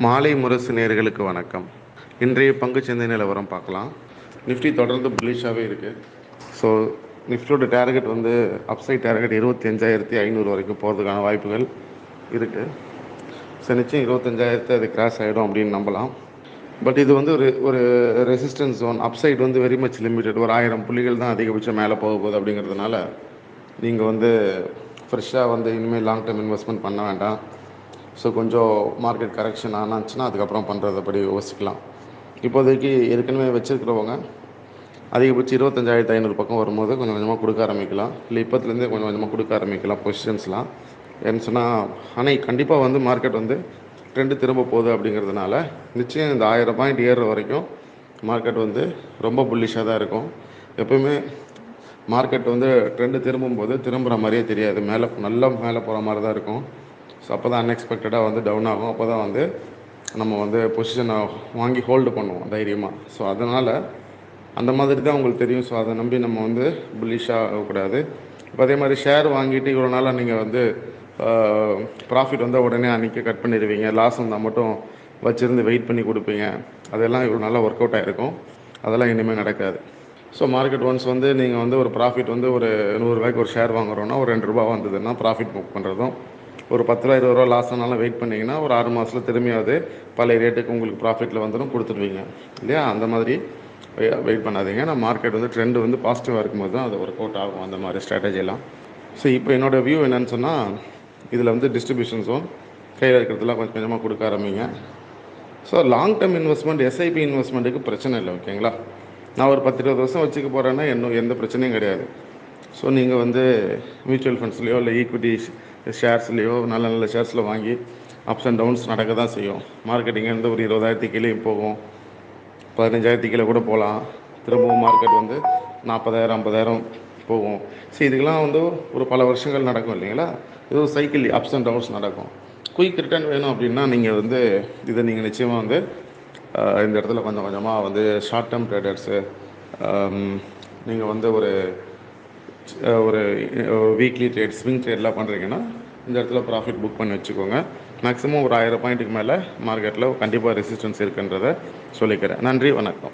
மாலை முரசு நேயர்களுக்கு வணக்கம். இன்றைய பங்குச்சந்தை நிலவரம் பார்க்கலாம். நிஃப்டி தொடர்ந்து புல்லிஷாகவே இருக்குது. ஸோ நிஃப்டியோட டார்கெட் வந்து அப்சைட் டார்கெட் 25,500 வரைக்கும் போகிறதுக்கான வாய்ப்புகள் இருக்குது. ஸோ நிச்சயம் 25,000 அது கிராஸ் ஆகிடும் அப்படின்னு நம்பலாம். பட் இது வந்து ஒரு ரெசிஸ்டன்ஸ் ஜோன். அப்சைட் வந்து வெரி மச் லிமிட்டட். ஒரு 1000 புள்ளிகள் தான் அதிகபட்சம் மேலே போக போகுது. அப்படிங்கிறதுனால நீங்கள் வந்து ஃப்ரெஷ்ஷாக வந்து இனிமேல் லாங் டேர்ம் இன்வெஸ்ட்மெண்ட் பண்ண வேண்டாம். ஸோ கொஞ்சம் மார்க்கெட் கரெக்ஷன் ஆனாச்சுன்னா அதுக்கப்புறம் பண்ணுறதப்படி யோசிக்கலாம். இப்போதைக்கு ஏற்கனவே வச்சுருக்கிறவங்க அதிகபட்சம் 25,500 பக்கம் வரும்போது கொஞ்சம் கொஞ்சமாக கொடுக்க ஆரம்பிக்கலாம். இல்லை இப்போத்துலேருந்தே கொஞ்சம் கொஞ்சமாக கொடுக்க ஆரம்பிக்கலாம் பொசிஷன்ஸ்லாம். ஏன்னு சொன்னால் ஆனால் கண்டிப்பாக வந்து மார்க்கெட் வந்து ட்ரெண்டு திரும்ப போகுது. அப்படிங்கிறதுனால நிச்சயம் இந்த 1000 பாயிண்ட் ஏறுற வரைக்கும் மார்க்கெட் வந்து ரொம்ப புல்லிஷாக தான் இருக்கும். எப்போயுமே மார்க்கெட் வந்து ட்ரெண்டு திரும்பும்போது திரும்புகிற மாதிரியே தெரியாது. நல்லா மேலே போகிற மாதிரி தான் இருக்கும். ஸோ அப்போ தான் அன்எக்ஸ்பெக்டடாக வந்து டவுன் ஆகும். அப்போ தான் வந்து நம்ம வந்து பொசிஷனை வாங்கி ஹோல்டு பண்ணுவோம் தைரியமாக. ஸோ அதனால் அந்த மாதிரி தான் உங்களுக்கு தெரியும். ஸோ அதை நம்பி நம்ம வந்து புல்லிஷாக ஆகக்கூடாது. இப்போ அதே மாதிரி ஷேர் வாங்கிட்டு இவ்வளோ நாளாக நீங்கள் வந்து ப்ராஃபிட் வந்தால் உடனே அன்றைக்கி கட் பண்ணிடுவீங்க. லாஸ் வந்தால் மட்டும் வச்சுருந்து வெயிட் பண்ணி கொடுப்பீங்க. அதெல்லாம் இவ்வளோ நல்லா ஒர்க் அவுட் ஆகிருக்கும். அதெல்லாம் இனிமேல் நடக்காது. ஸோ மார்க்கெட் ஒன்ஸ் வந்து நீங்கள் வந்து ஒரு ப்ராஃபிட் வந்து ஒரு 100 ரூபாய்க்கு ஒரு ஷேர் வாங்குறோன்னா ஒரு 2 ரூபா வந்ததுன்னா ப்ராஃபிட் புக் பண்ணுறதும், ஒரு 10 ரூபா 20 ரூபா லாஸ் ஆனாலும் வெயிட் பண்ணிங்கன்னா ஒரு 6 மாதத்தில் திரும்பியாவது பழைய ரேட்டுக்கு உங்களுக்கு ப்ராஃபிட்டில் வந்துடும் கொடுத்துருவீங்க இல்லையா? அந்த மாதிரி வெயிட் பண்ணாதீங்க. நான் மார்க்கெட் வந்து ட்ரெண்டு வந்து பாசிட்டிவாக இருக்கும்போது தான் அது ஒர்க் அவுட் ஆகும் அந்த மாதிரி ஸ்ட்ராட்டஜிலாம். ஸோ இப்போ என்னோடய வியூ என்னென்னு சொன்னால், இதில் வந்து டிஸ்ட்ரிபியூஷன் ஜோன் கையில் இருக்கிறதுலாம் கொஞ்சம் கொஞ்சமாக கொடுக்க ஆரம்பிங்க. So long term investment SIP இன்வெஸ்ட்மெண்ட்டுக்கு பிரச்சனை இல்லை. ஓகேங்களா? நான் ஒரு 10-20 வருஷம் வச்சுக்க போகிறேன்னா எந்த பிரச்சனையும் கிடையாது. ஸோ நீங்கள் வந்து மியூச்சுவல் ஃபண்ட்ஸ்லையோ இல்லை ஈக்விட்டி ஷேர்ஸ்லையோ நல்ல நல்ல ஷேர்ஸில் வாங்கி அப்ஸ் அண்ட் டவுன்ஸ் நடக்க தான் செய்யும். மார்க்கெட்டிங்கேருந்து ஒரு 20,000 கீழே போகும், 15,000 கீழே கூட போகலாம். திரும்பவும் மார்க்கெட் வந்து 40,000 50,000 போகும். ஸோ இதுக்கெல்லாம் வந்து ஒரு பல வருஷங்கள் நடக்கும் இல்லைங்களா? இது ஒரு சைக்கிள் அப்ஸ் அண்ட் டவுன்ஸ் நடக்கும். குயிக் ரிட்டர்ன் வேணும் அப்படின்னா நீங்கள் வந்து இதை நீங்கள் நிச்சயமாக வந்து இந்த இடத்துல கொஞ்சம் கொஞ்சமாக வந்து ஷார்ட் டேர்ம் ட்ரேடர்ஸு நீங்கள் வந்து ஒரு வீக்லி ட்ரேட் ஸ்விங் ட்ரேட்லாம் பண்ணுறீங்கன்னா இந்த இடத்துல ப்ராஃபிட் புக் பண்ணி வச்சுக்கோங்க. மேக்ஸிமம் ஒரு 1000 பாயிண்ட்டுக்கு மேலே மார்க்கெட்டில் கண்டிப்பாக ரெசிஸ்டன்ஸ் இருக்குன்றதை சொல்லிக்கிறேன். நன்றி, வணக்கம்.